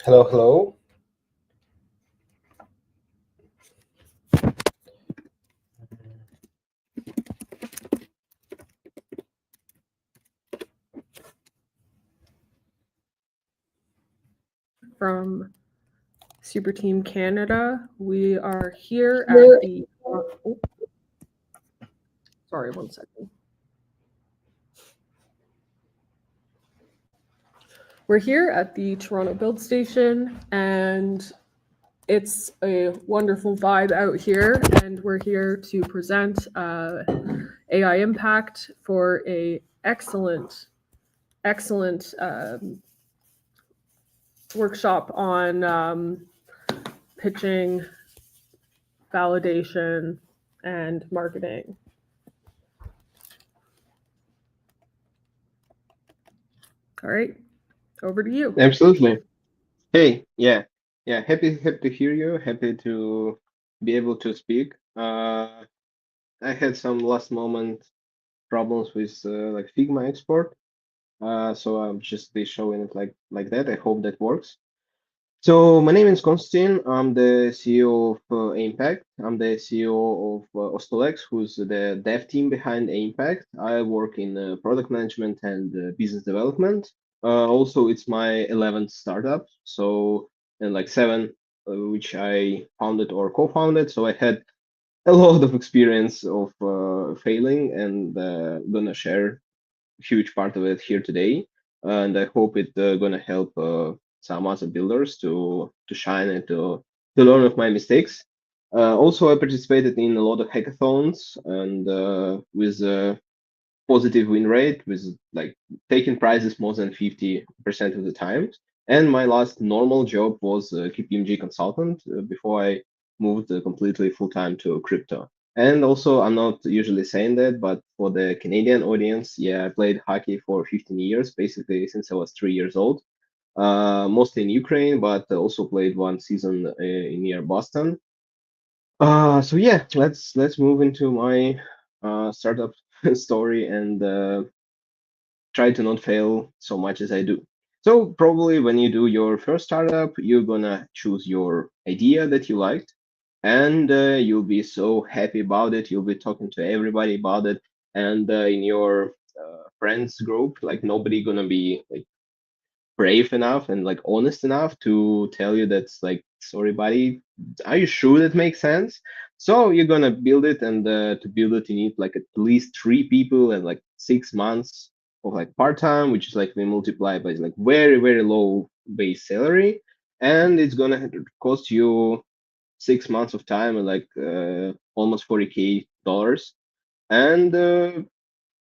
Hello, hello. From Super Team Canada. We are here at the. Sorry, 1 second. We're here at the Toronto Build Station, and it's a wonderful vibe out here. And we're here to present AImpact for a excellent workshop on pitching, validation, and marketing. All right, over to you. Absolutely. Hey, yeah. Happy to hear you. Happy to be able to speak. I had some last moment problems with like Figma export, so I'm just be showing it like that. I hope that works. So my name is Konstantin. I'm the CEO of AImpact. I'm the CEO of Ostolex, who's the dev team behind AImpact. I work in product management and business development. Also, it's my 11th startup, so and like seven, which I founded or co-founded. So I had a lot of experience of failing, and gonna share huge part of it here today, and I hope it gonna help some other builders to shine and to learn of my mistakes. Also, I participated in a lot of hackathons and with a positive win rate, with like taking prizes more than 50% of the time. And my last normal job was a KPMG consultant before I moved completely full time to crypto. And also, I'm not usually saying that, but for the Canadian audience, yeah, I played hockey for 15 years, basically since I was 3 years old. Mostly in Ukraine, but also played one season near Boston. So yeah, let's move into my startup story and try to not fail so much as I do. So probably when you do your first startup, you're gonna choose your idea that you liked, and you'll be so happy about it. You'll be talking to everybody about it, and in your friends group, like nobody gonna be like brave enough and like honest enough to tell you that's like, sorry, buddy, are you sure that makes sense? So you're gonna build it, and to build it, you need like at least 3 people and like 6 months of like part time, which is like we multiply by like very low base salary, and it's gonna cost you 6 months of time and like almost 40K dollars, and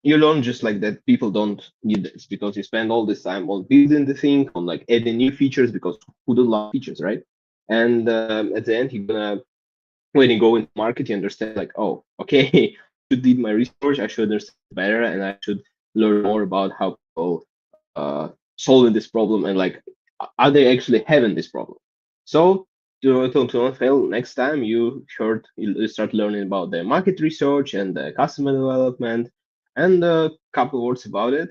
you learn just like that people don't need this because you spend all this time on building the thing, on like adding new features, because who don't love features, right? And at the end, you're gonna, when you go into market, you understand like, oh, okay, I should do my research, I should understand better, and I should learn more about how people solving this problem, and like, are they actually having this problem? So to not fail next time, you start learning about the market research and the customer development, and a couple words about it.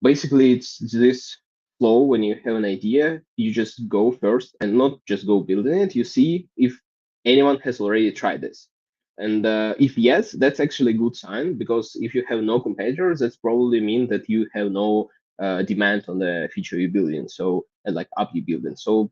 Basically, it's this flow. When you have an idea, you just go first and not just go building it. You see if anyone has already tried this. And if yes, that's actually a good sign, because if you have no competitors, that's probably mean that you have no demand on the feature you're building. So, and like app you're building. So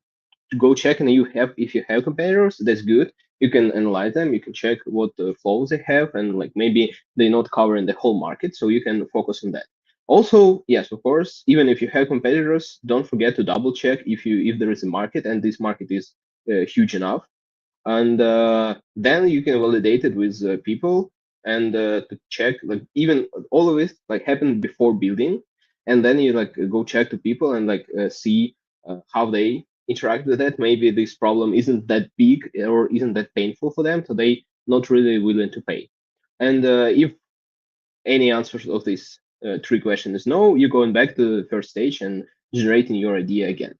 to go check, and if you have competitors, that's good. You can analyze them, you can check what flows they have, and like maybe they're not covering the whole market, so you can focus on that. Also, yes, of course, even if you have competitors, don't forget to double check if there is a market and this market is huge enough, and then you can validate it with people, and to check, like, even all of it like happened before building, and then you like go check to people and like see how they interact with it. Maybe this problem isn't that big or isn't that painful for them, so they not really willing to pay. And if any answers of these three questions is no, you're going back to the first stage and generating your idea again.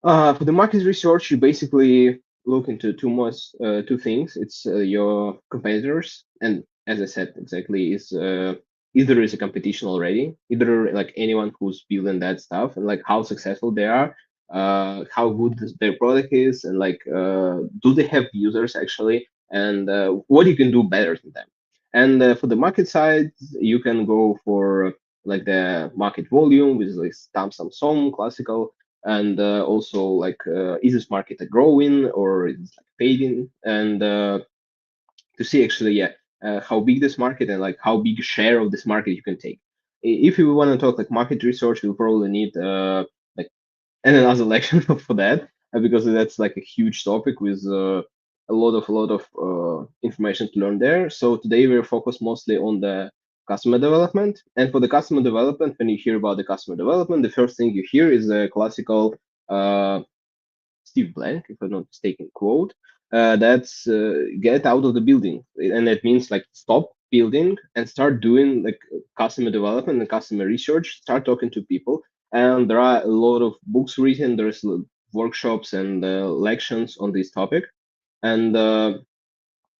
For the market research, you basically look into two things. It's your competitors, and as I said, exactly, is either is a competition already, either like anyone who's building that stuff, and like how successful they are. how good their product is, and like do they have users actually, and what you can do better than them. And for the market side, you can go for like the market volume, which is like some classical, and also like is this market a growing or is it like fading, and to see actually, yeah, how big this market and like how big share of this market you can take. If you want to talk like market research, you'll probably need like and another lecture for that, because that's like a huge topic with a lot of information to learn there. So today we're focused mostly on the customer development. And for the customer development, when you hear about the customer development, the first thing you hear is a classical uh, Steve Blank, if I'm not mistaken, quote. That's get out of the building, and that means like stop building and start doing like customer development and customer research. Start talking to people, and there are a lot of books written. There's workshops and lections on this topic, and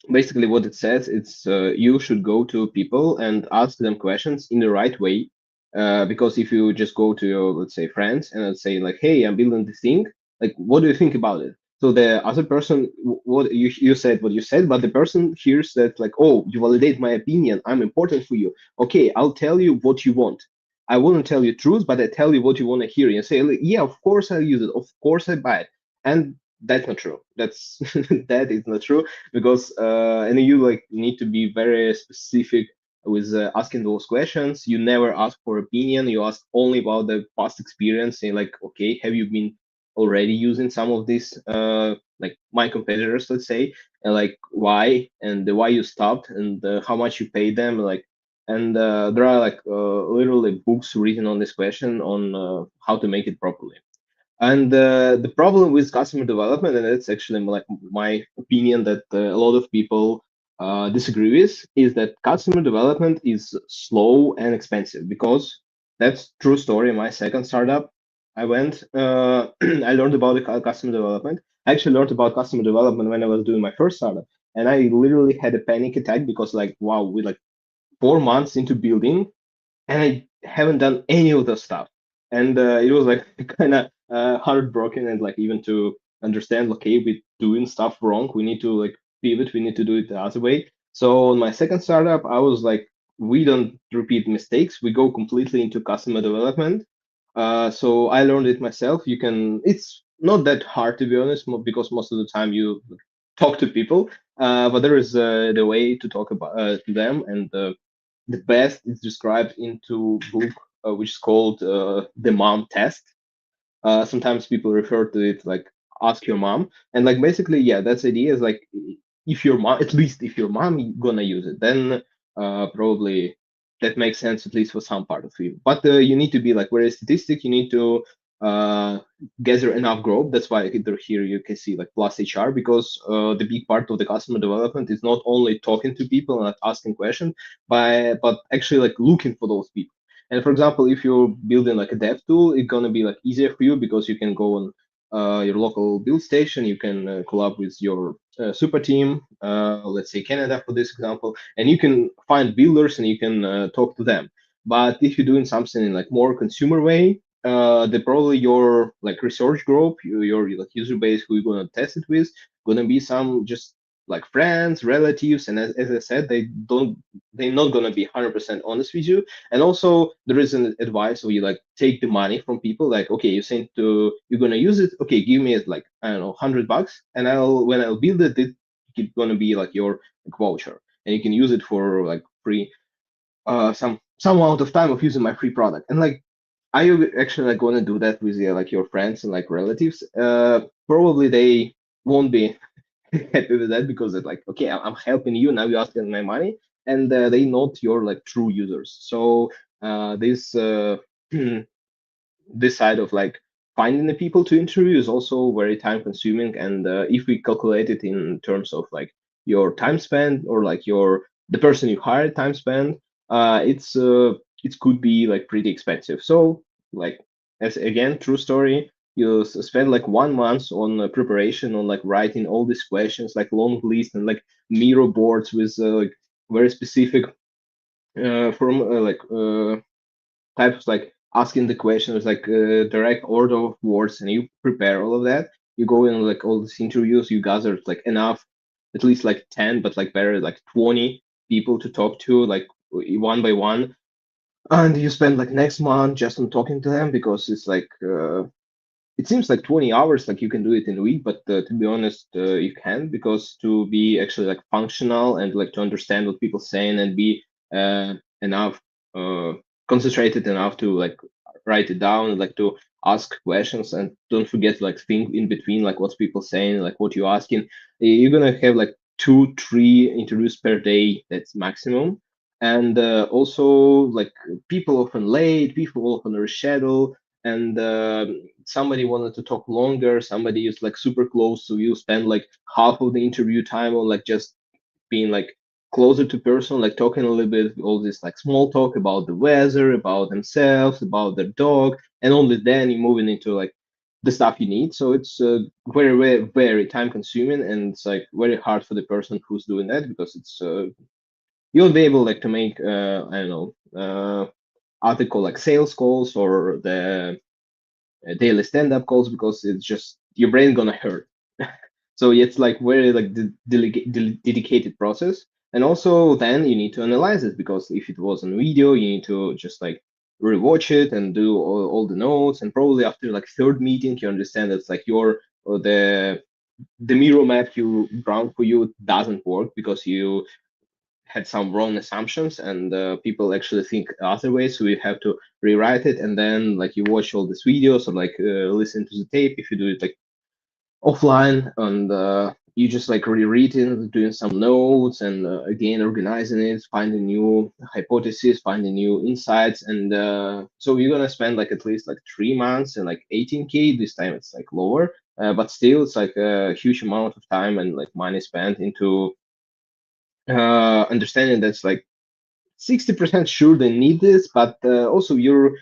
basically what it says, it's you should go to people and ask them questions in the right way, because if you just go to your, let's say, friends and let's say like, hey, I'm building this thing, like what do you think about it? So the other person, what you said what you said, but the person hears that like, oh, you validate my opinion, I'm important for you, okay, I'll tell you what you want. I wouldn't tell you truth, but I tell you what you want to hear. You say like, yeah, of course I'll use it, of course I buy it. And that's not true. That's that is not true, because and you like need to be very specific with asking those questions. You never ask for opinion, you ask only about the past experience, saying like, okay, have you been already using some of these like my competitors, let's say, and like why, and why you stopped, and how much you paid them, like, and there are like literally books written on this question on how to make it properly. And the problem with customer development, and it's actually like my opinion that a lot of people disagree with, is that customer development is slow and expensive. Because that's true story. My second startup, I went, I learned about the customer development. I actually learned about customer development when I was doing my first startup, and I literally had a panic attack because like, wow, we like 4 months into building and I haven't done any of the stuff. And it was like kind of heartbroken, and like even to understand, okay, we're doing stuff wrong. We need to like pivot. We need to do it the other way. So on my second startup, I was like, we don't repeat mistakes. We go completely into customer development. So I learned it myself. You can. It's not that hard to be honest, because most of the time you talk to people. But there is the way to talk about to them, and the best is described into book which is called the mom test. Sometimes people refer to it like ask your mom, and like basically, yeah, that's the idea is like, if your mom, at least if your mom gonna use it, then probably that makes sense, at least for some part of you. But you need to be like very statistic. You need to uh, gather enough growth. That's why here you can see like plus HR, because the big part of the customer development is not only talking to people and asking questions, but actually like looking for those people. And for example, if you're building like a dev tool, it's gonna be like easier for you because you can go on your local build station. You can collab with your super team, let's say Canada for this example, and you can find builders and you can talk to them. But if you're doing something in like more consumer way, the probably your like research group, your like user base who you're gonna test it with, gonna be some just like friends, relatives, and as I said, they're not gonna be 100% honest with you. And also there is an advice where you like take the money from people, like, okay, you're saying to you're gonna use it, okay, give me it like, I don't know, $100, and when I'll build it, it's gonna be like your like, voucher, and you can use it for like free, some amount of time of using my free product. And like, are you actually like gonna do that with like your friends and like relatives? Probably they won't be happy with that, because it's like, okay, I'm helping you, now you're asking my money, and they not your like true users. So this this side of like finding the people to interview is also very time consuming. And if we calculate it in terms of like your time spent, or like your the person you hired time spent, it could be like pretty expensive. So like, as again, true story, you spend like 1 month on preparation, on like writing all these questions, like long list, and like mirror boards with like very specific from like types like asking the questions like direct order of words, and you prepare all of that. You go in like all these interviews, you gather like enough, at least like 10, but like better like 20 people to talk to, like one by one, and you spend like next month just on talking to them because it's like it seems like 20 hours, like you can do it in a week, but to be honest, you can, because to be actually like functional and like to understand what people saying and be enough uh, concentrated enough to like write it down and like to ask questions, and don't forget like think in between like what's people saying, like what you're asking. You're gonna have like 2 3 interviews per day, that's maximum. And also like people often late, people often reschedule, and somebody wanted to talk longer, somebody is like super close, so you spend like half of the interview time on like just being like closer to person, like talking a little bit, all this like small talk about the weather, about themselves, about their dog, and only then you're moving into like the stuff you need. So it's very, very, very time consuming, and it's like very hard for the person who's doing that, because it's you'll be able like to make I don't know article like sales calls or the daily stand-up calls, because it's just your brain gonna hurt. So it's like very like dedicated process. And also then you need to analyze it, because if it was on video, you need to just like rewatch it and do all the notes. And probably after like third meeting, you understand that's like your the mirror map you drawn for you doesn't work, because you had some wrong assumptions, and people actually think other ways, so you have to rewrite it. And then like you watch all these videos or like listen to the tape if you do it like offline, and you just like rereading, doing some notes, and again organizing it, finding new hypotheses, finding new insights. And so you're gonna spend like at least like 3 months and like 18K. This time it's like lower, but still it's like a huge amount of time and like money spent into understanding that's like 60% sure they need this, but also you're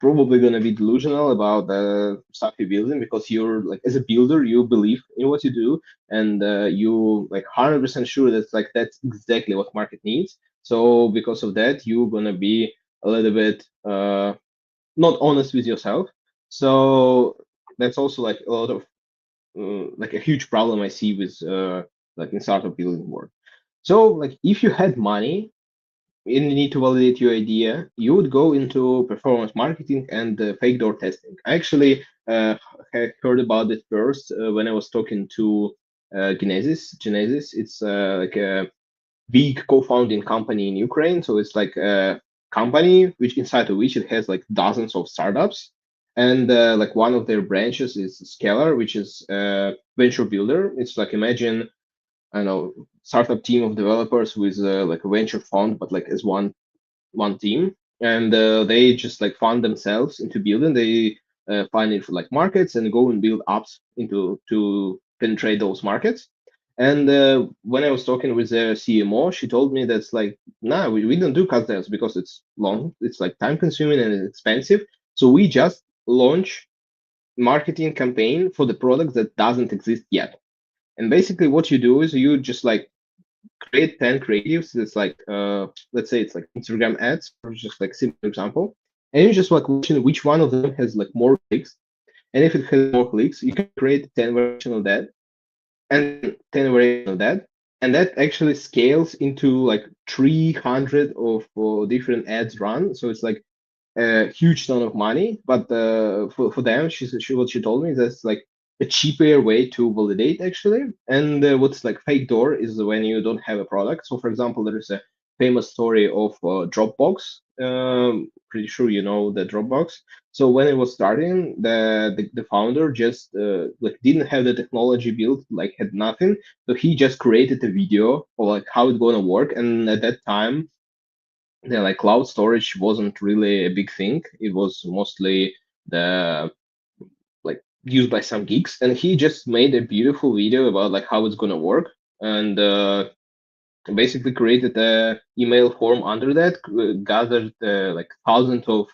probably going to be delusional about the stuff you're building, because you're like as a builder you believe in what you do, and you like 100% sure that's exactly what market needs. So because of that you're going to be a little bit not honest with yourself. So that's also like a lot of like a huge problem I see with like in startup building work. So like if you had money you need to validate your idea, you would go into performance marketing and fake door testing. I actually had heard about it first when I was talking to Genesis. Genesis, it's like a big co-founding company in Ukraine. So it's like a company which inside of which it has like dozens of startups. And like one of their branches is Scalar, which is a venture builder. It's like imagine I don't know startup team of developers with like a venture fund, but like as one team, and they just like fund themselves into building. They find it for like markets and go and build apps into to penetrate those markets. And when I was talking with their CMO, she told me that's like, nah, we don't do cocktails because it's long, it's like time consuming and it's expensive. So we just launch marketing campaign for the product that doesn't exist yet. And basically what you do is you just like create 10 creatives. It's like let's say it's like Instagram ads, or just like simple example, and you just like watching which one of them has like more clicks. And if it has more clicks, you can create 10 variation of that, and then 10 variation of that, and that actually scales into like 300 of different ads run. So it's like a huge ton of money. But for them, what she told me is that's like a cheaper way to validate actually. And what's like fake door is when you don't have a product. So for example, there is a famous story of Dropbox. Pretty sure you know the Dropbox. So when it was starting, the founder just like didn't have the technology built, like had nothing. So he just created a video of like how it's gonna work. And at that time, yeah, like cloud storage wasn't really a big thing. It was mostly the like used by some geeks, and he just made a beautiful video about like how it's gonna work, and basically created a email form under that, gathered like thousands of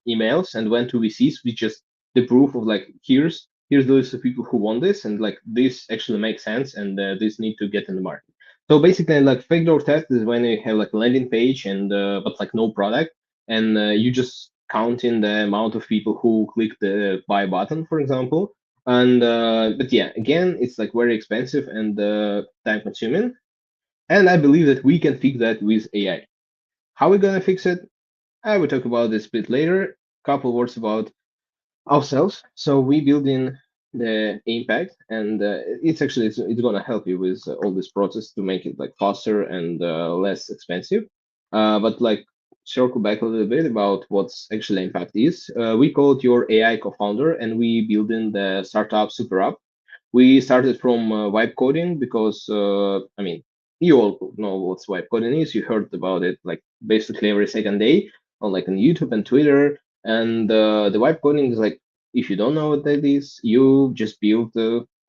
emails, and went to VCs with just the proof of like here's the list of people who want this, and like this actually makes sense, and this need to get in the market. So basically, like fake door test is when you have like a landing page and but like no product, and you just counting the amount of people who click the buy button, for example. And but yeah, again, it's like very expensive and time consuming. And I believe that we can fix that with AI. How we gonna fix it? I will talk about this a bit later. Couple words about ourselves. So we build in the AImpact, and it's gonna help you with all this process to make it like faster and less expensive. But like circle back a little bit about what's actually Impact is. We call it your AI co-founder, and we build in the startup super app. We started from vibe coding because I mean you all know what vibe coding is. You heard about it like basically every second day on like on YouTube and Twitter. And the vibe coding is like, if you don't know what that is, you just build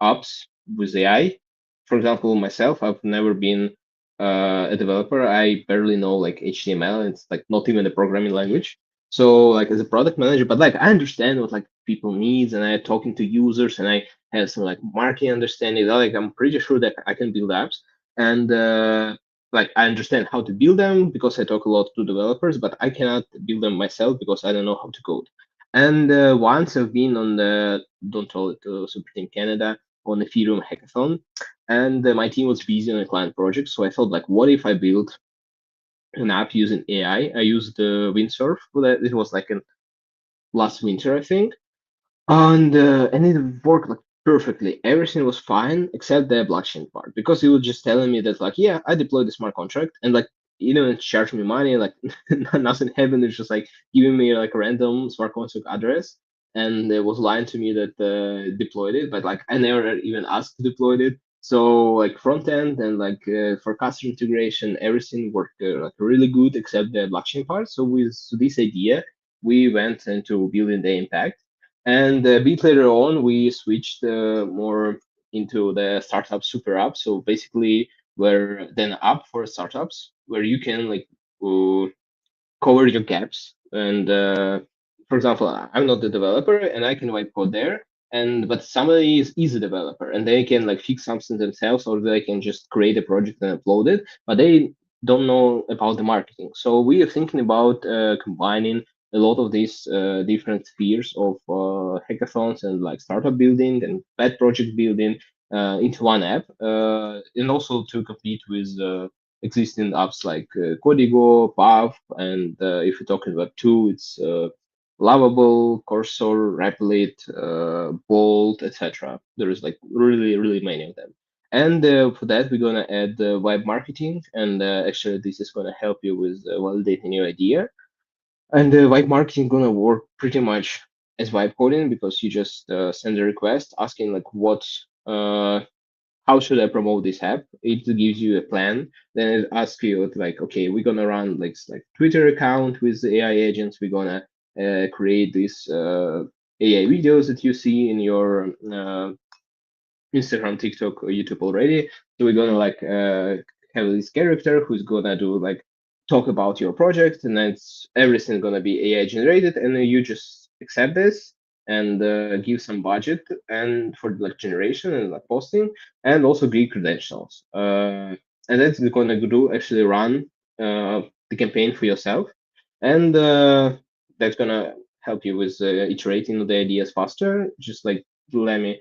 apps with AI. For example, myself, I've never been a developer. I barely know like HTML. It's like not even a programming language. So like as a product manager, but like I understand what like people needs, and I talking to users, and I have some like marketing understanding. Like I'm pretty sure that I can build apps, and like I understand how to build them because I talk a lot to developers, but I cannot build them myself because I don't know how to code. And once I've been on the don't tell it to Super Team Canada on the Ethereum hackathon, and my team was busy on a client project, so I thought like, what if I build an app using AI? I used Windsurf for that. It was like an last winter, I think, and it worked like perfectly. Everything was fine except the blockchain part because it was just telling me that like, yeah, I deployed the smart contract, and like you know, it charged me money. Like nothing happened. It's just like giving me like a random smart contract address, and it was lying to me that deployed it, but like I never even asked to deploy it. So like front end and like for customer integration, everything worked like really good except the blockchain part. So with this idea, we went into building the impact, and a bit later on, we switched more into the startup super app. So basically, we're then app for startups where you can like uh, cover your gaps. And for example, I'm not the developer, and I can write code there. And but somebody is a developer, and they can like fix something themselves, or they can just create a project and upload it, but they don't know about the marketing. So we are thinking about combining a lot of these different spheres of hackathons and like startup building and pet project building into one app, and also to compete with existing apps like Codigo, Path, and if you're talking about two, it's Lovable, Cursor, Replit, Bolt, etc. There is like really, really many of them. And for that, we're gonna add web marketing, and actually, this is gonna help you with validating your idea. And web marketing gonna work pretty much as vibe coding because you just send a request asking like what how should I promote this app? It gives you a plan. Then it asks you like, okay, we're gonna run like Twitter account with the AI agents. We're gonna create these AI videos that you see in your Instagram, TikTok, or YouTube already. So we're gonna like have this character who's gonna do like talk about your project, and then everything gonna be AI generated, and then you just accept this and give some budget and for like generation and like posting, and also give credentials. And that's gonna do actually run the campaign for yourself, and that's gonna help you with iterating the ideas faster. Just like let me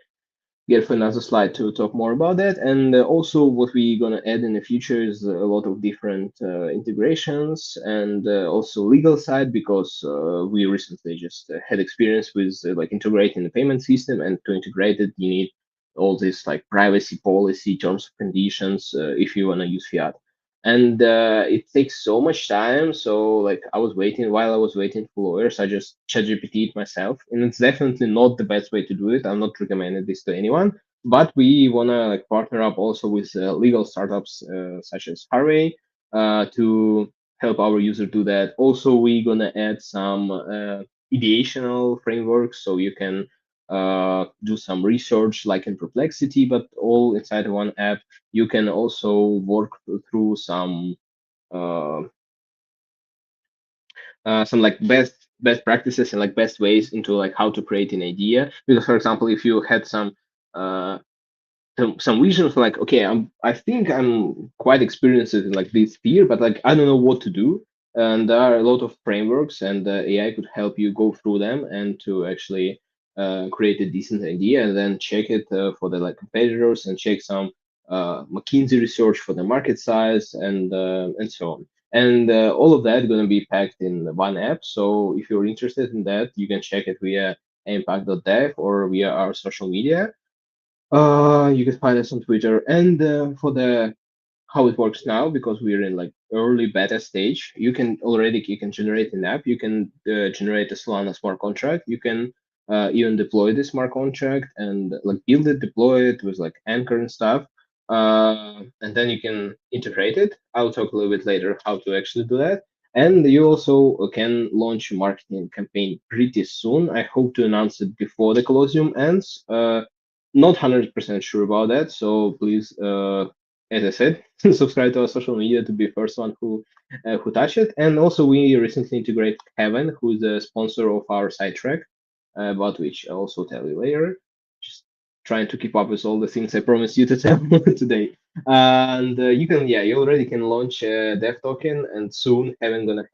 get for another slide to talk more about that. And also what we're going to add in the future is a lot of different integrations and also legal side because we recently just had experience with like integrating the payment system, and to integrate it, you need all this like privacy policy, terms and conditions if you want to use fiat. And it takes so much time. So like I was waiting while I was waiting for lawyers, I just chat GPT it myself. And it's definitely not the best way to do it. I'm not recommending this to anyone. But we wanna like partner up also with legal startups such as Harvey to help our user do that. Also, we're gonna add some ideational frameworks so you can do some research like in Perplexity, but all inside one app. You can also work through uh, some like best practices and like best ways into like how to create an idea. Because for example, if you had uh, some vision for like, okay, I think I'm quite experienced in like this sphere, but like I don't know what to do. And there are a lot of frameworks, and AI could help you go through them and to actually create a decent idea, and then check it for the like competitors, and check some McKinsey research for the market size, and so on. And all of that going to be packed in one app. So if you're interested in that, you can check it via AImpact.dev or via our social media. You can find us on Twitter. And for the how it works now, because we're in like early beta stage, you can generate an app, you can generate a Solana smart contract, you can even deploy the smart contract and like build it, deploy it with like Anchor and stuff, and then you can integrate it. I'll talk a little bit later how to actually do that. And you also can launch a marketing campaign pretty soon. I hope to announce it before the Colosseum ends. Not 100% sure about that, so please, as I said, subscribe to our social media to be first one who touch it. And also, we recently integrated Heaven, who is the sponsor of our sidetrack, about which I'll also tell you later. Just trying to keep up with all the things I promised you to tell today. And you already can launch a dev token, and soon Heaven gonna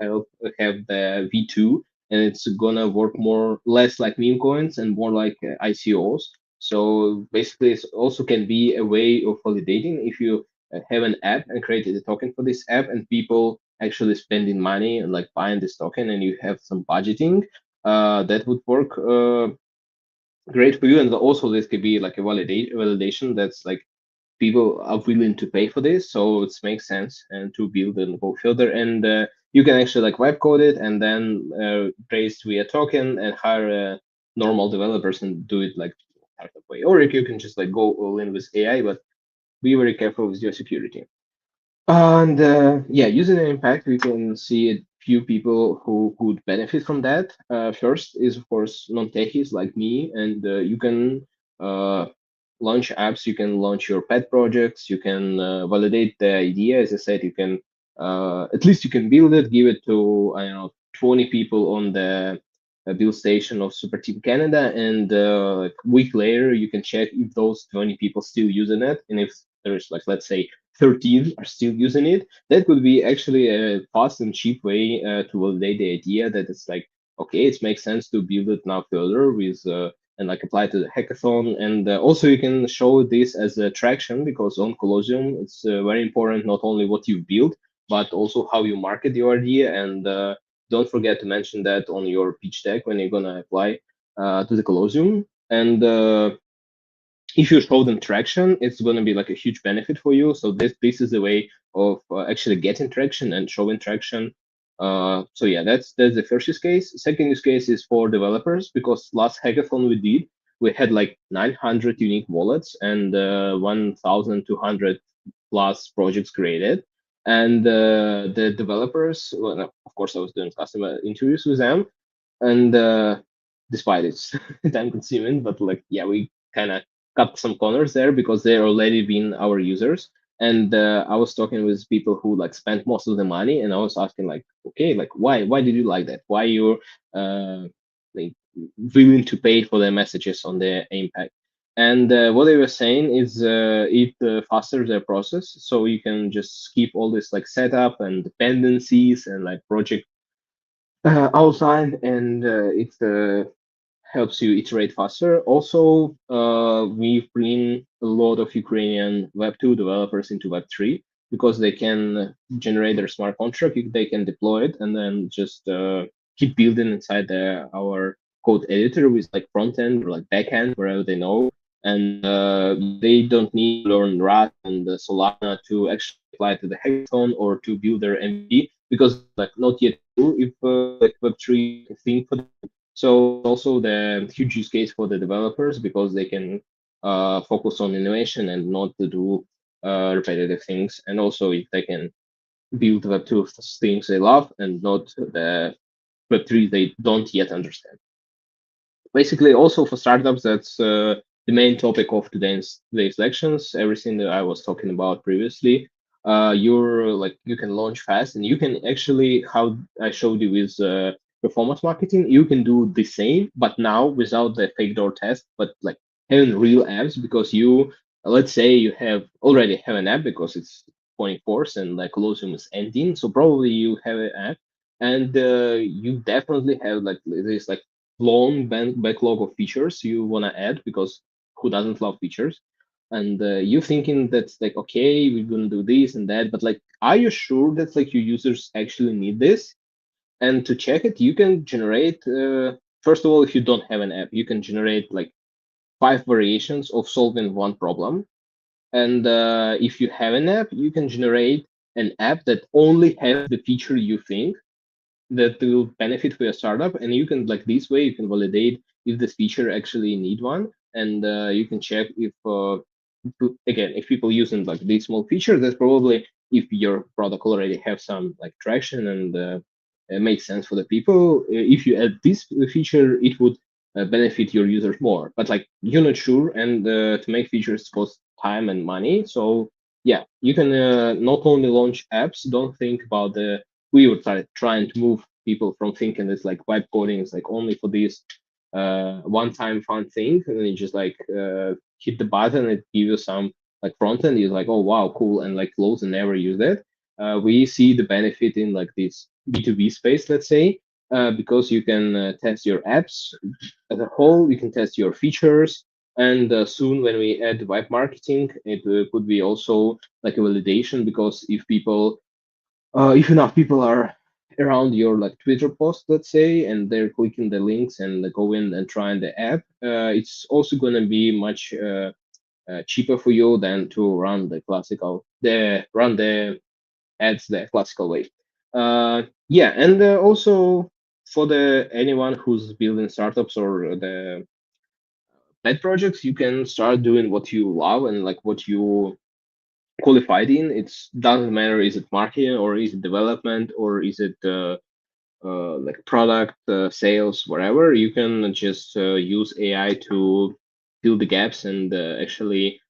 have the V2, and it's gonna work more less like meme coins and more like ICOs. So basically, it also can be a way of validating if you have an app and created a token for this app, and people actually spending money and like buying this token, and you have some budgeting, that would work great for you. And also, this could be like a validation that's like people are willing to pay for this, so it makes sense and to build and go further. And you can actually like web code it and then raise via token and hire normal developers and do it like startup way. Or if you can just like go all in with AI, but be very careful with your security. And using an impact, we can see a few people who could benefit from that. First is, of course, non-techies like me, and you can uh, launch apps, you can launch your pet projects, you can validate the idea. As I said, you can at least you can build it, give it to, I don't know, 20 people on the build station of Super Team Canada, and like a week later, you can check if those 20 people still using it, and if there's like, let's say, 13 are still using it. That could be actually a fast and cheap way to validate the idea that it's like, okay, it makes sense to build it now further with and like apply to the hackathon. And also you can show this as a traction, because on Colosseum it's very important not only what you build but also how you market your idea. And don't forget to mention that on your pitch deck when you're gonna apply to the Colosseum. And if you show them traction, it's going to be like a huge benefit for you. So this is the way of actually getting traction and showing traction. So yeah, that's the first use case. Second use case is for developers, because last hackathon we had like 900 unique wallets and 1,200 plus projects created. And the developers, well, no, of course, I was doing customer interviews with them, and despite it's time consuming, but like yeah, we kind of cut some corners there because they're already been our users. And I was talking with people who like spent most of the money, and I was asking like, okay, like why did you like that? Why you're like willing to pay for the messages on the impact? And what they were saying is it fasters their process, so you can just skip all this like setup and dependencies and like project outline, and it helps you iterate faster. Also, we bring a lot of Ukrainian Web2 developers into Web3 because they can generate their smart contract, they can deploy it, and then just keep building inside our code editor with like front end or like back end, wherever they know. And they don't need to learn Rust and Solana to actually apply to the hackathon or to build their MVP, because like not yet sure if like Web3 is a thing for them. So also the huge use case for the developers, because they can focus on innovation and not to do repetitive things. And also if they can build Web2 things they love and not the Web3 they don't yet understand. Basically, also for startups, that's the main topic of today's lections. Everything that I was talking about previously, you're like you can launch fast, and you can actually, how I showed you with performance marketing, you can do the same, but now without the fake door test, but like having real apps. Because you, let's say you already have an app because it's 24th and like Colosseum is ending, so probably you have an app, and you definitely have like this like long backlog of features you want to add, because who doesn't love features? And you thinking that's like, okay, we're gonna do this and that, but like, are you sure that like your users actually need this? And to check it, you can generate, first of all, if you don't have an app, you can generate like 5 variations of solving one problem. And if you have an app, you can generate an app that only has the feature you think that will benefit for your startup. And you can, like, this way you can validate if this feature actually need one. And you can check if again, if people using like this small feature, that's probably if your product already have some like traction and it makes sense for the people. If you add this feature, it would benefit your users more. But like, you're not sure, and to make features cost time and money. So yeah, you can not only launch apps. Don't think about the we were trying to move people from thinking it's like vibe coding is like only for this one-time fun thing, and then you just like hit the button, it gives you some like front end. You're like, oh wow, cool, and like close and never use it. We see the benefit in like this B2B space, let's say, because you can test your apps as a whole, you can test your features, and soon when we add vibe marketing, it could be also like a validation, because if enough people are around your like Twitter post, let's say, and they're clicking the links and go in and trying the app, it's also going to be much cheaper for you than to run the ads the classical way. Yeah, and also for the anyone who's building startups or the pet projects, you can start doing what you love and like what you qualified in. It doesn't matter, is it marketing or is it development or is it like product sales, whatever. You can just use AI to fill the gaps and actually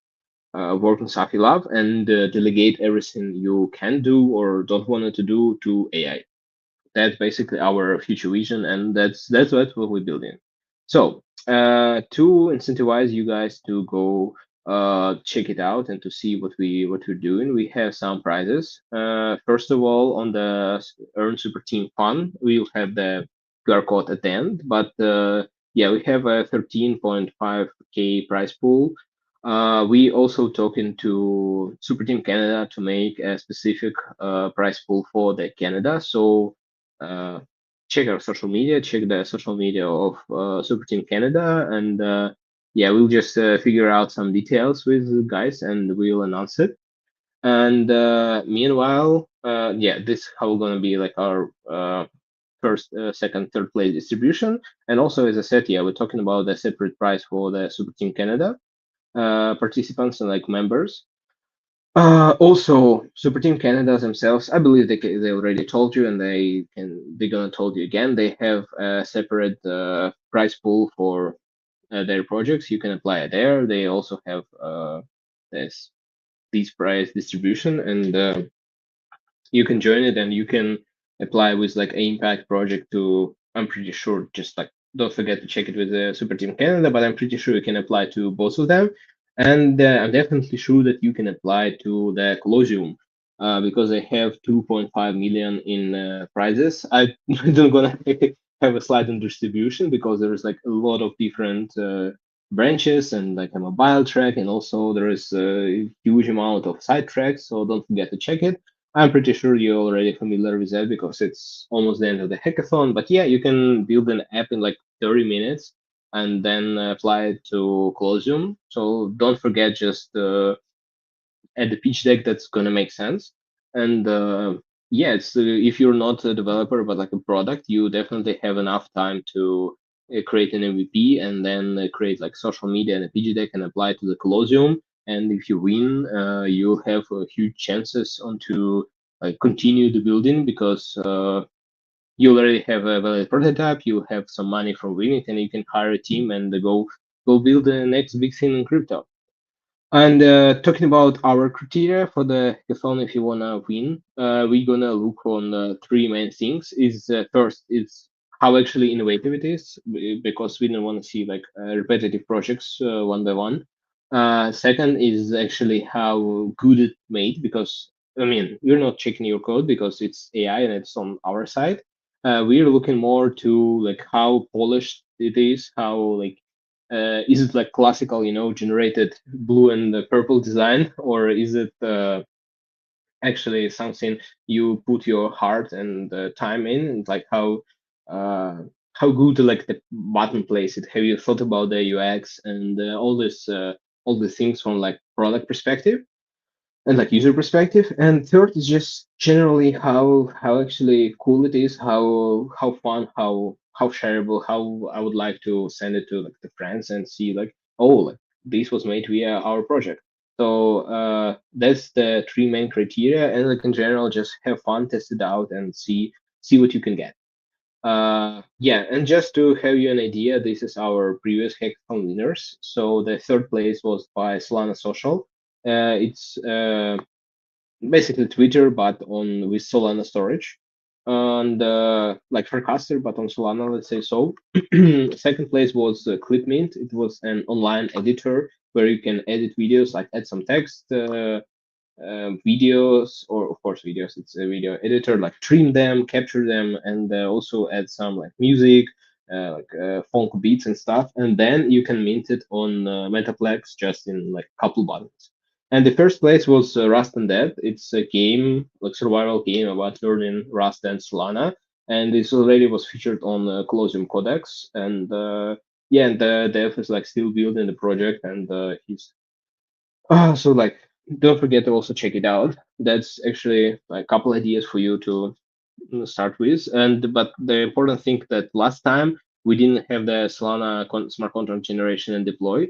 work on stuff you love, and delegate everything you can do or don't want to do to AI. That's basically our future vision, and that's what we're building. So to incentivize you guys to go check it out and to see what we're doing, we have some prizes. First of all, on the Earn Super Team Fund, we'll have the QR code at the end, but yeah, we have a 13.5K prize pool. We also talking to Super Team Canada to make a specific prize pool for the Canada. So uh, check our social media, check the social media of Super Team Canada, and yeah, we'll just figure out some details with the guys and we'll announce it. And meanwhile, yeah, this is how we're gonna be like our first, second, third place distribution. And also, as I said, yeah, we're talking about a separate prize for the Super Team Canada participants and like members. Also, Super Team Canada themselves, I believe they already told you, and they're gonna told you again. They have a separate prize pool for their projects. You can apply it there. They also have this these prize distribution, and you can join it, and you can apply with like AImpact project to. I'm pretty sure. Just like don't forget to check it with the Super Team Canada, but I'm pretty sure you can apply to both of them, and I'm definitely sure that you can apply to the Colosseum. Because they have 2.5 million in prizes. I'm gonna have a slide on distribution because there is like a lot of different branches and like a mobile track, and also there is a huge amount of side tracks. So don't forget to check it. I'm pretty sure you're already familiar with that because it's almost the end of the hackathon. But yeah, you can build an app in like 30 minutes and then apply it to Colosseum. So don't forget, just add the pitch deck that's going to make sense. And yeah, it's if you're not a developer but like a product, you definitely have enough time to create an MVP and then create like social media and a pitch deck and apply it to the Colosseum. And if you win, you have huge chances on to continue the building because you already have a valid prototype, you have some money from winning, and you can hire a team and go build the next big thing in crypto. And talking about our criteria for the hackathon, if you wanna win, we're gonna look on three main things. Is first is how actually innovative it is, because we don't want to see like repetitive projects one by one. Second is actually how good it made, because I mean we're not checking your code because it's AI and it's on our side. We're looking more to like how polished it is, how like is it like classical, generated blue and purple design, or is it actually something you put your heart and time in, and like uh, how good like the button plays it. Have you thought about the UX and all these things from like product perspective and like user perspective? And third is just generally how actually cool it is, how fun, how shareable, how I would like to send it to like the friends and see like, oh, like this was made via our project. So that's the three main criteria, and like in general, just have fun, test it out, and see what you can get. Yeah, and just to have you an idea, this is our previous hackathon winners. So the third place was by Solana Social. It's basically Twitter, but on with Solana storage, and like Farcaster, but on Solana, let's say so. Second place was Clipmint. It was an online editor where you can edit videos, like add some text, videos, or of course videos. It's a video editor, like trim them, capture them, and also add some like music, funk beats and stuff. And then you can mint it on Metaplex just in like a couple buttons. And the first place was Rust and Dead. It's a game, like survival game about learning Rust and Solana. And this already was featured on Colosseum Codex. And yeah, and the dev is like still building the project, and he's so like don't forget to also check it out. That's actually a couple ideas for you to start with. And but the important thing that last time we didn't have the Solana smart contract generation and deploy.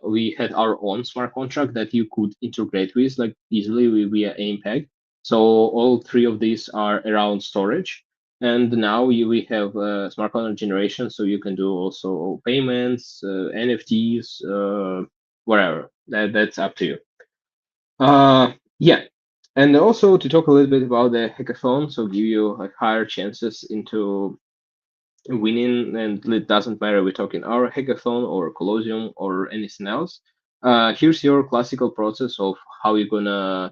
We had our own smart contract that you could integrate with like easily via AImpact. So all three of these are around storage. And now we have smart contract generation, so you can do also payments, NFTs, whatever. That's up to you. Yeah, and also to talk a little bit about the hackathon, so give you like higher chances into winning, and it doesn't matter we're talking our hackathon or Colosseum or anything else. Here's your classical process of how you're gonna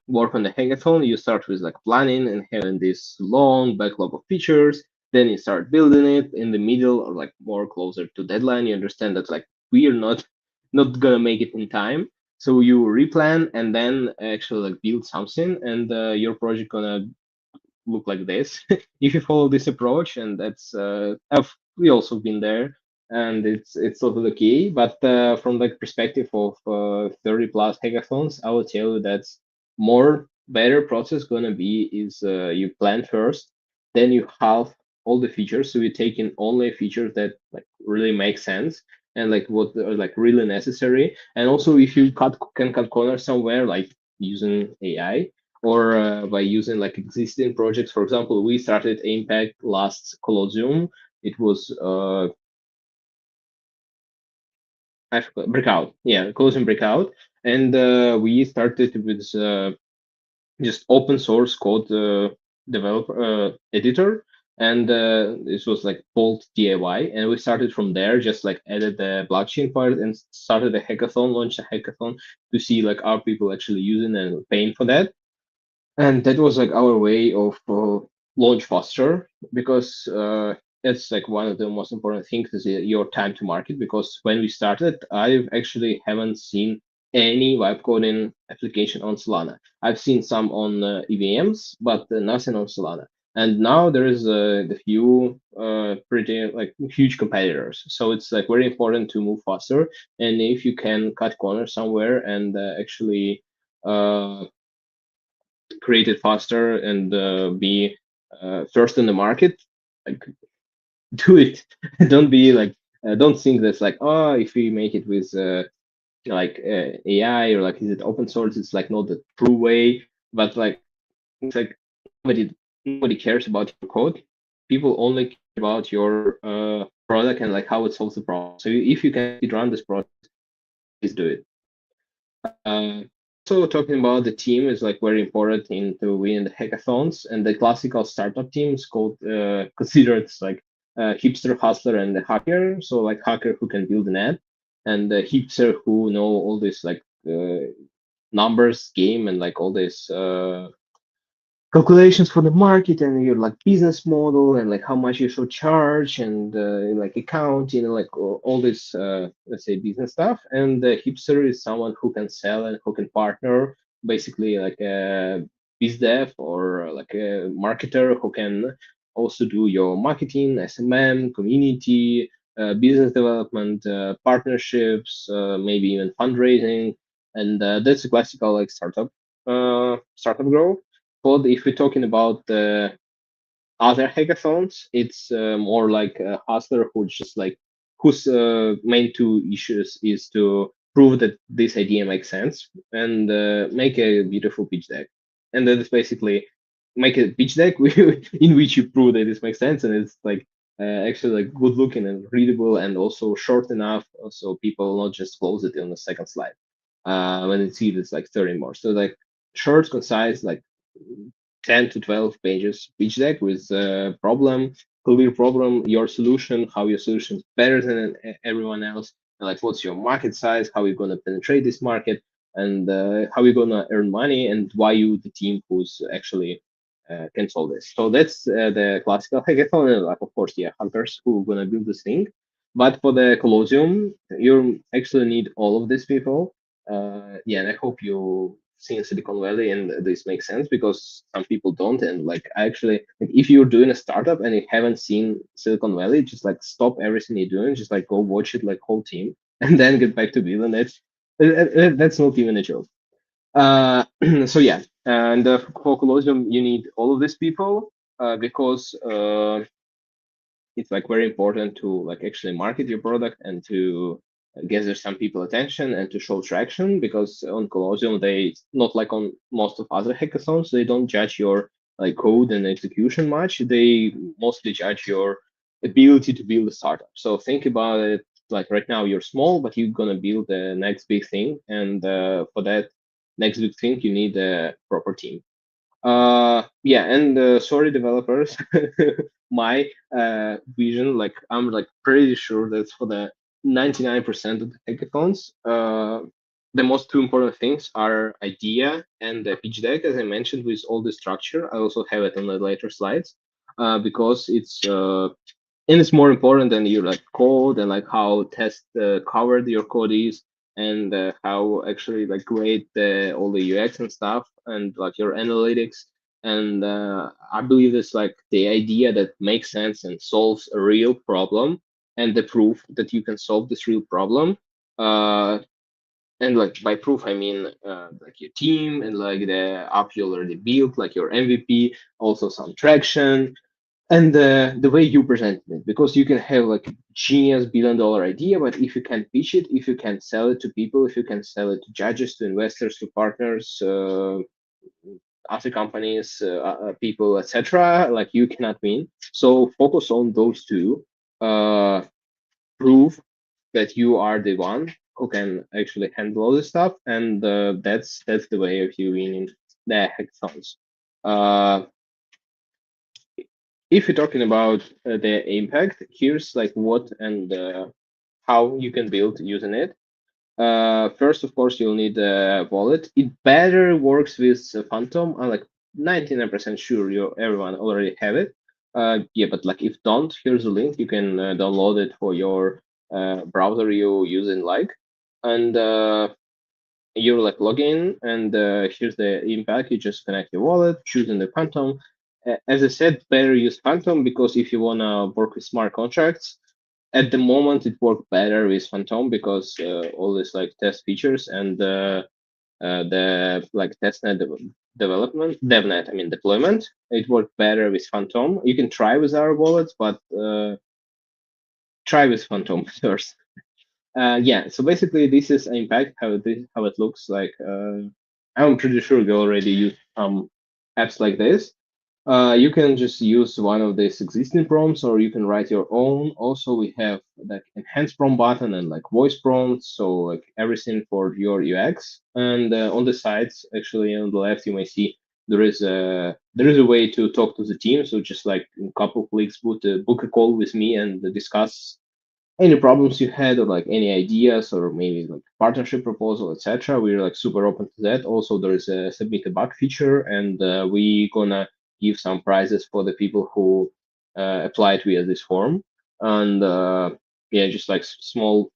work on the hackathon. You start with like planning and having this long backlog of features. Then you start building it in the middle or like more closer to deadline. You understand that like we are not gonna make it in time. So you replan and then actually like build something, and your project gonna look like this if you follow this approach. And that's we also been there, and it's totally okay. But from the perspective of 30 plus hackathons, I will tell you that's more better process gonna be is you plan first, then you halve all the features, so you take in only features that like really make sense and like what are like really necessary. And also if you can cut corners somewhere, like using AI or by using like existing projects. For example, we started AImpact last Colosseum. It was I forgot, Breakout. Yeah, Colosseum Breakout. And we started with just open source code developer editor. And this was like Bolt DIY. And we started from there, just like added the blockchain part and started a hackathon, launched a hackathon to see like are people actually using and paying for that. And that was like our way of launch faster, because it's like one of the most important things is your time to market. Because when we started, I actually haven't seen any vibe coding application on Solana. I've seen some on EVMs, but nothing on Solana. And now there is the few pretty like huge competitors. So it's like very important to move faster. And if you can cut corners somewhere and actually create it faster and be first in the market, like do it. Don't be like don't think that's like, oh, if we make it with AI or like is it open source, it's like not the true way. But like it's like nobody cares about your code. People only care about your product and like how it solves the problem. So if you can run this process, please do it. Uh, so talking about the team is like very important in to win the hackathons, and the classical startup team is called considered like hipster, hustler, and the hacker. So like hacker who can build an app, and the hipster who know all this like numbers game and like all this calculations for the market and your like business model and like how much you should charge and like accounting and like all this let's say business stuff. And the hipster is someone who can sell and who can partner, basically like a biz dev or like a marketer who can also do your marketing, SMM, community, business development, partnerships, maybe even fundraising. And that's a classical like startup growth. But if we're talking about the other hackathons, it's more like a hustler who just like whose main two issues is to prove that this idea makes sense and make a beautiful pitch deck. And that is basically make a pitch deck in which you prove that this makes sense and it's like actually like good looking and readable and also short enough so people not just close it on the second slide when they see this like 30 more. So like short, concise, like 10 to 12 pages pitch deck with problem, clear problem, your solution, how your solution is better than everyone else, and like what's your market size, how you're going to penetrate this market, and how you're going to earn money, and why you the team who's actually can solve this. So that's the classical hackathon, and like of course, yeah, hackers who are going to build this thing. But for the Colosseum, you actually need all of these people. Yeah, and I hope you seen Silicon Valley and this makes sense because some people don't. And like I actually, like, if you're doing a startup and you haven't seen Silicon Valley, just like stop everything you're doing, just like go watch it like whole team, and then get back to build. And that's not even a joke. So yeah, and for Colosseum, you need all of these people because it's like very important to like actually market your product and to gather some people attention and to show traction because on Colosseum they not like on most of other hackathons they don't judge your like code and execution much, they mostly judge your ability to build a startup. So think about it like right now you're small but you're gonna build the next big thing, and for that next big thing you need a proper team. Yeah, and sorry, developers. My vision, like I'm like pretty sure that for the 99% of the hackathons, the most two important things are idea and the pitch deck, as I mentioned, with all the structure. I also have it on the later slides, because it's more important than your like code and like how test covered your code is and how actually like great all the UX and stuff and like your analytics. And I believe it's like the idea that makes sense and solves a real problem and the proof that you can solve this real problem. And like by proof, I mean like your team and like the app you already built, like your MVP, also some traction, and the way you present it, because you can have like a genius $1 billion idea, but if you can pitch it, if you can sell it to people, if you can sell it to judges, to investors, to partners, other companies, people, etc., like you cannot win. So focus on those two. Prove that you are the one who can actually handle all this stuff, and that's the way of you winning the hackathons. Uh, if you're talking about the impact, here's like what and how you can build using it. First, of course, you'll need a wallet. It better works with Phantom. I'm like 99% sure you everyone already have it. Yeah, but like if don't, here's a link. You can download it for your browser you using like, and you like log in, and here's the impact. You just connect your wallet, choosing the Phantom. As I said, better use Phantom because if you wanna work with smart contracts, at the moment it worked better with Phantom because all these like test features and the like testnet development, devnet, I mean deployment, it worked better with Phantom. You can try with our wallets, but try with Phantom first. Yeah, so basically this is Impact, how it looks like. I'm pretty sure you already use some apps like this. You can just use one of these existing prompts, or you can write your own. Also, we have like enhanced prompt button and like voice prompts, so like everything for your UX. And on the sides, actually on the left, you may see there is a way to talk to the team. So just like in a couple clicks, book a call with me and discuss any problems you had or like any ideas or maybe like partnership proposal, etc. We're like super open to that. Also, there is a submit a bug feature, and we gonna give some prizes for the people who applied via this form. And yeah, just like small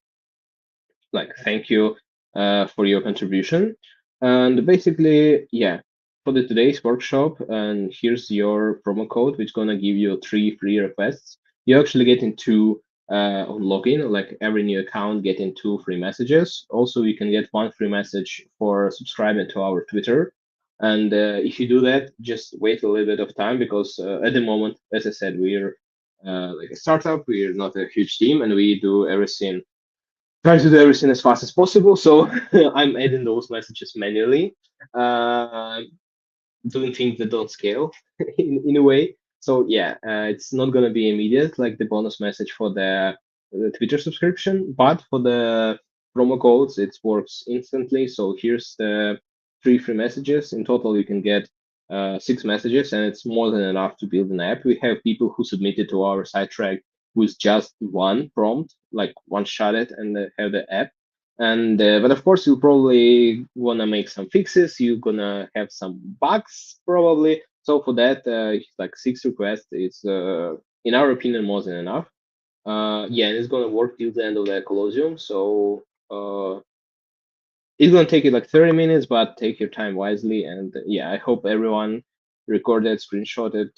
like thank you for your contribution. And basically, yeah, for the today's workshop, and here's your promo code, which gonna give you 3 free requests. You actually get into on login, like every new account getting 2 free messages. Also, you can get 1 free message for subscribing to our Twitter. And if you do that, just wait a little bit of time because at the moment, as I said, we're like a startup. We're not a huge team, and we do everything try to do everything as fast as possible. So I'm adding those messages manually, uh, doing things that don't scale in a way. So yeah, it's not gonna be immediate like the bonus message for the Twitter subscription, but for the promo codes, it works instantly. So here's the 3 free messages. In total, you can get 6 messages, and it's more than enough to build an app. We have people who submitted to our site track with just one prompt, like one shot it, and have the app. And but of course, you probably wanna make some fixes. You're gonna have some bugs probably. So for that, like 6 requests is, in our opinion, more than enough. Yeah, and it's gonna work till the end of the Colosseum. So it's gonna take you like 30 minutes, but take your time wisely. And yeah, I hope everyone recorded, screenshotted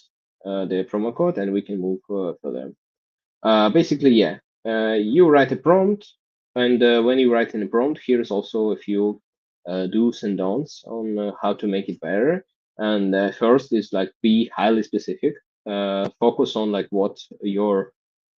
the promo code, and we can move further. Basically, yeah, you write a prompt, and when you write in a prompt, here's also a few do's and don'ts on how to make it better. And first is like be highly specific. Focus on like what you're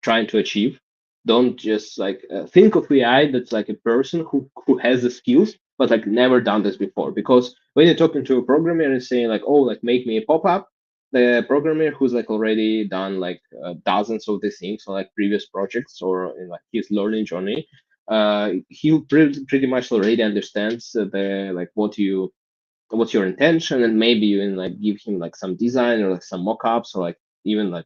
trying to achieve. Don't just like think of AI that's like a person who has the skills but like never done this before. Because when you're talking to a programmer and saying like, oh, like make me a pop-up, the programmer who's like already done like dozens of these things on like previous projects or in like his learning journey, he pretty much already understands the like what's your intention, and maybe you can like give him like some design or like some mock-ups or like even like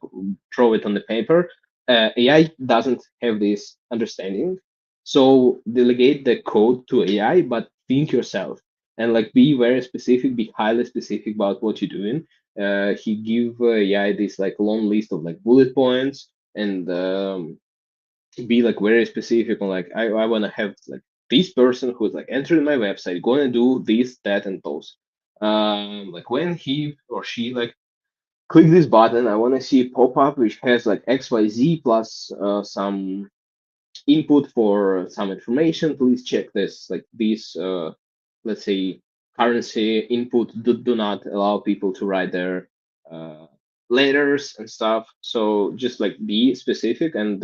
throw it on the paper. AI doesn't have this understanding, so delegate the code to AI, but think yourself and like be very specific, be highly specific about what you're doing. He give AI this like long list of like bullet points, and be like very specific on like I want to have like this person who's like entering my website going to do this, that, and those. Like when he or she like click this button, I want to see a pop-up which has like XYZ plus some input for some information. Please check this. Like these, let's say, currency input do not allow people to write their uh, letters and stuff. So just like be specific and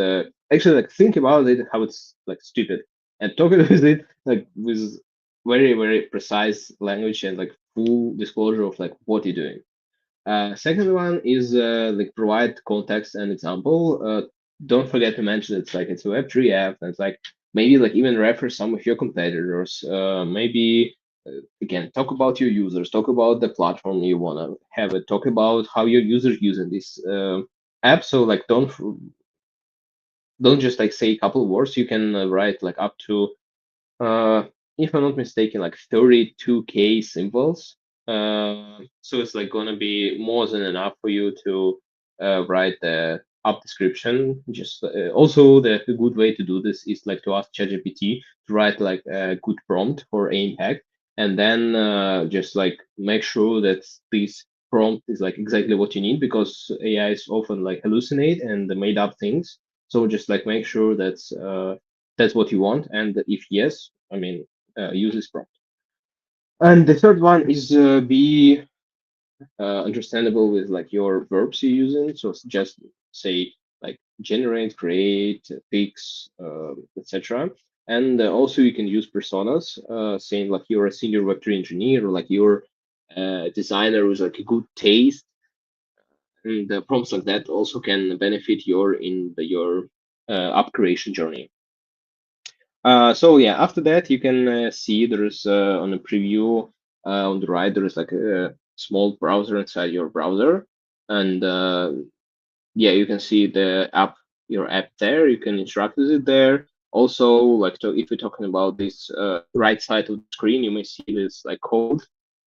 actually like think about it how it's like stupid and talk with it like with very precise language and like full disclosure of like what you're doing. Second one is like provide context and example. Don't forget to mention it's a Web3 app, and it's like maybe like even refer some of your competitors. Maybe again talk about your users, talk about the platform you wanna have it, talk about how your users using this app. So like don't just like say a couple words. You can write like up to uh, if I'm not mistaken, like 32K symbols. So it's like gonna be more than enough for you to write the app description. Just also the good way to do this is like to ask ChatGPT to write like a good prompt for AImpact, and then just like make sure that this prompt is like exactly what you need because AI is often like hallucinate and made up things. So just like make sure that's what you want, and if yes, I mean use this prompt. And the third one is be understandable with like your verbs you're using. So it's just say like generate, create, fix, etc. And also you can use personas, saying like you're a senior Web3 engineer or like you're a designer with like a good taste. And prompts like that also can benefit your app creation journey. So yeah, after that you can see there's on the preview on the right there is like a small browser inside your browser, and yeah, you can see the app your app there. You can interact with it there. Also, like if we're talking about this right side of the screen, you may see this like code,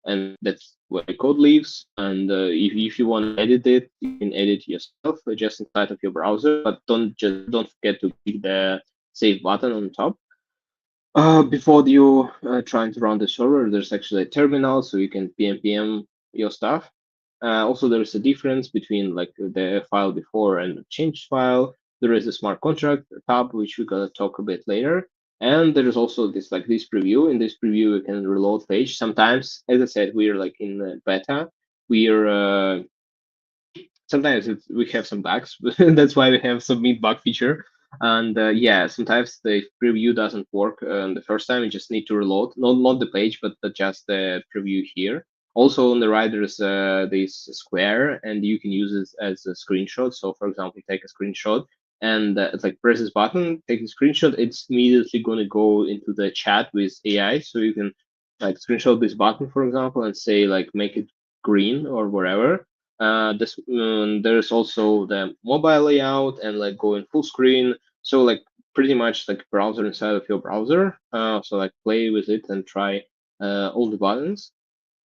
and that's where the code lives. And if you want to edit it, you can edit yourself just inside of your browser. But don't forget to click the save button on top. Before you trying to run the server, there's actually a terminal, so you can pm your stuff. Also, there is a difference between like the file before and the changed file. There is a smart contract tab, which we're gonna talk a bit later. And there is also this preview. In this preview, you can reload page. Sometimes, as I said, we're like in beta. We're sometimes we have some bugs. That's why we have submit bug feature. And yeah, sometimes the preview doesn't work the first time. You just need to reload, not the page, but just the preview here. Also on the right, there's this square, and you can use it as a screenshot. So for example, take a screenshot and it's like press this button, take a screenshot. It's immediately going to go into the chat with AI. So you can like screenshot this button, for example, and say like make it green or whatever. There's also the mobile layout and like going full screen. So like pretty much like browser inside of your browser. So like play with it and try all the buttons.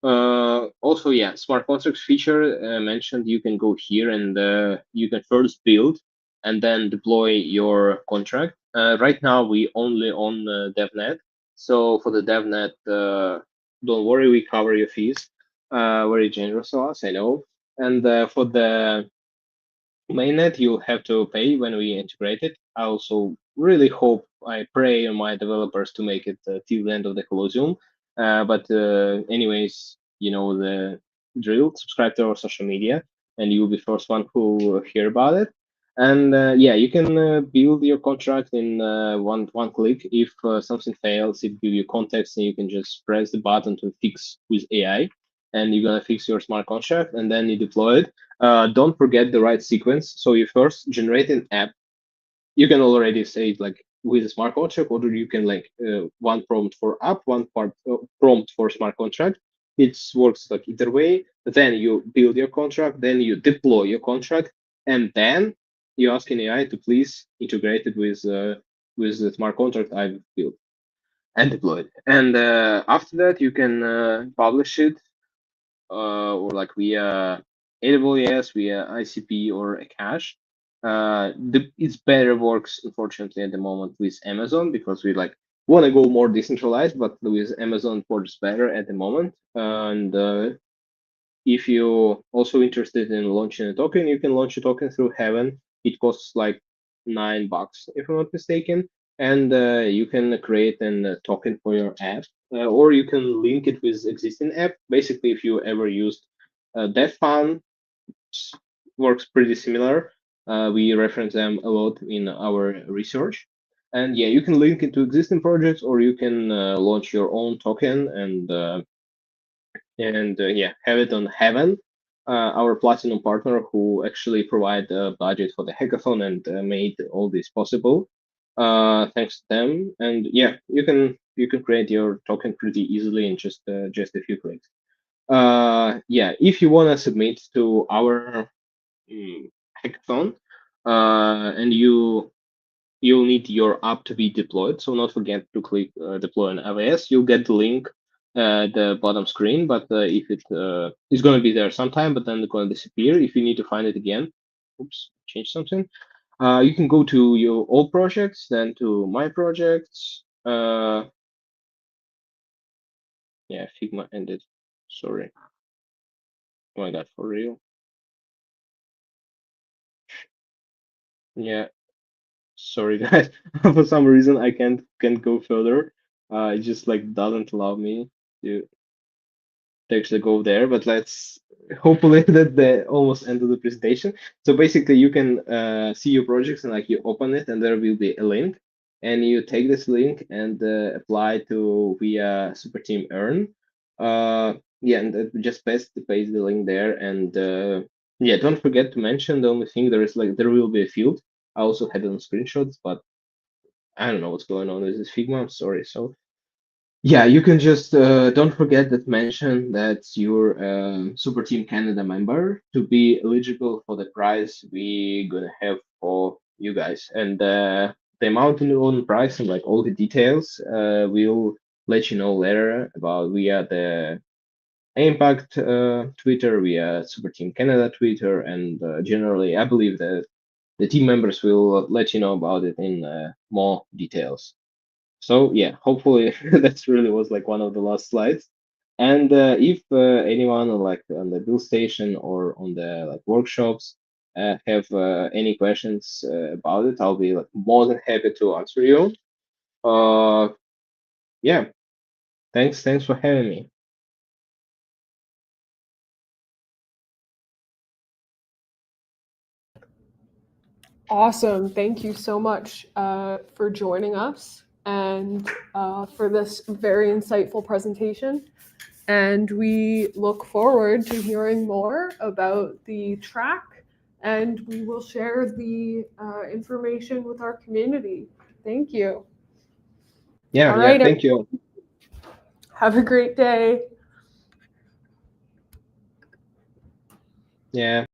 Also, yeah, smart contracts feature mentioned. You can go here and you can first build and then deploy your contract. Right now we only on DevNet. So for the DevNet, don't worry, we cover your fees. Very generous of us, I know. And for the mainnet, you have to pay when we integrate it. I also really hope, I pray on my developers to make it till the end of the Colosseum. But anyways, you know the drill. Subscribe to our social media, and you'll be first one who hear about it. And yeah, you can build your contract in one click. If something fails, it give you context, and you can just press the button to fix with AI, and you're gonna fix your smart contract, and then you deploy it. Don't forget the right sequence. So you first generate an app. You can already say it like with a smart contract, or you can like one prompt for app, one prompt for smart contract. It works like either way. Then you build your contract, then you deploy your contract, and then you ask an AI to please integrate it with the smart contract I've built and deployed. And after that, you can publish it or like via AWS, via ICP or a cache. It's better works unfortunately at the moment with Amazon because we like want to go more decentralized, but with Amazon it works better at the moment. And if you also interested in launching a token, you can launch a token through Heaven. It costs like $9, if I'm not mistaken, and you can create a token for your app, or you can link it with existing app. Basically, if you ever used DevFun, works pretty similar. We reference them a lot in our research. And yeah, you can link it to existing projects, or you can launch your own token and yeah, have it on Heaven, our platinum partner who actually provide a budget for the hackathon and made all this possible. Thanks to them, and yeah, you can create your token pretty easily in just a few clicks. Yeah, if you want to submit to our hackathon, and you'll need your app to be deployed. So not forget to click deploy on AWS. You'll get the link at the bottom screen, but if it's going to be there sometime, but then it's going to disappear. If you need to find it again, oops, change something. You can go to your old projects, then to my projects. Yeah, Figma ended. Sorry. Oh my God, for real. Yeah, sorry guys. For some reason, I can't go further. It just like doesn't allow me to actually go there, but let's hopefully that the almost end of the presentation. So basically you can see your projects and like you open it and there will be a link and you take this link and apply to via Super Team Earn. Yeah, and just paste the link there and yeah, don't forget to mention the only thing there is like there will be a field. I also had it on screenshots, but I don't know what's going on with this Figma. I'm sorry. So yeah, you can just don't forget that mention that you're Super Team Canada member to be eligible for the prize we gonna have for you guys. And the amount and price and like all the details, we'll let you know later about via the AImpact Twitter, via Super Team Canada Twitter, and generally, I believe that the team members will let you know about it in more details. So yeah, hopefully that's really was like one of the last slides. And if anyone like on the build station or on the like workshops have any questions about it, I'll be like more than happy to answer you. Yeah, thanks for having me. Awesome. Thank you so much for joining us and for this very insightful presentation. And we look forward to hearing more about the track, and we will share the information with our community. Thank you. Yeah, All yeah, right. thank you. Have a great day. Yeah.